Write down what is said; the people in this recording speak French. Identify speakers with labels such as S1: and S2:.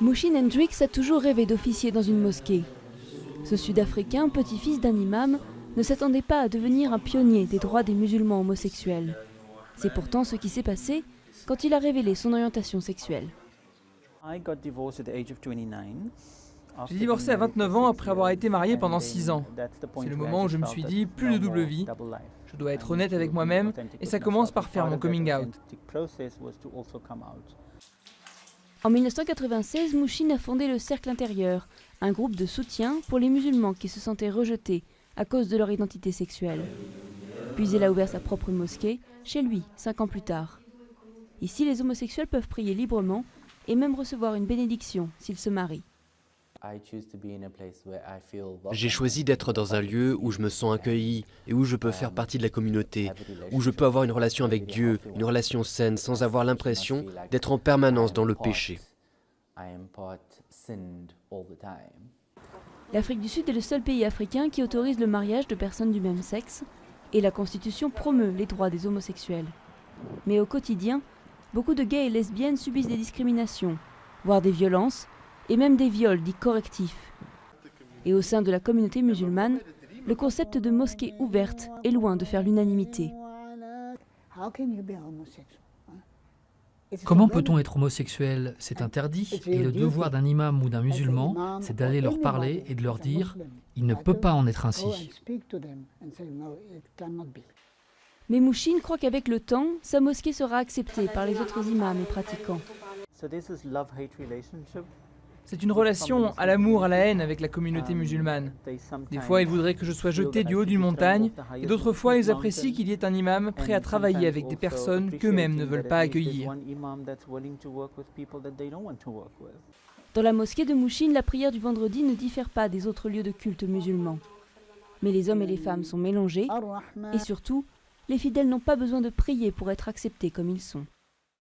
S1: Mouchine Hendricks a toujours rêvé d'officier dans une mosquée. Ce Sud-Africain, petit-fils d'un imam, ne s'attendait pas à devenir un pionnier des droits des musulmans homosexuels. C'est pourtant ce qui s'est passé quand il a révélé son orientation sexuelle.
S2: J'ai divorcé à 29 ans après avoir été marié pendant 6 ans. C'est le moment où je me suis dit, plus de double vie, je dois être honnête avec moi-même et ça commence par faire mon coming out.
S1: En 1996, Mouchine a fondé le Cercle Intérieur, un groupe de soutien pour les musulmans qui se sentaient rejetés à cause de leur identité sexuelle. Puis il a ouvert sa propre mosquée, chez lui, 5 ans plus tard. Ici, les homosexuels peuvent prier librement et même recevoir une bénédiction s'ils se marient.
S3: J'ai choisi d'être dans un lieu où je me sens accueilli et où je peux faire partie de la communauté, où je peux avoir une relation avec Dieu, une relation saine, sans avoir l'impression d'être en permanence dans le péché.
S1: L'Afrique du Sud est le seul pays africain qui autorise le mariage de personnes du même sexe et la Constitution promeut les droits des homosexuels. Mais au quotidien, beaucoup de gays et lesbiennes subissent des discriminations, voire des violences, et même des viols dits correctifs. Et au sein de la communauté musulmane, le concept de mosquée ouverte est loin de faire l'unanimité.
S4: Comment peut-on être homosexuel? C'est interdit, et le devoir d'un imam ou d'un musulman, c'est d'aller leur parler et de leur dire « il ne peut pas en être ainsi ».
S1: Mais Mouchine croit qu'avec le temps, sa mosquée sera acceptée par les autres imams et pratiquants.
S2: C'est une relation à l'amour, à la haine avec la communauté musulmane. Des fois, ils voudraient que je sois jeté du haut d'une montagne, et d'autres fois, ils apprécient qu'il y ait un imam prêt à travailler avec des personnes qu'eux-mêmes ne veulent pas accueillir.
S1: Dans la mosquée de Mouchine, la prière du vendredi ne diffère pas des autres lieux de culte musulmans. Mais les hommes et les femmes sont mélangés, et surtout, les fidèles n'ont pas besoin de prier pour être acceptés comme ils sont.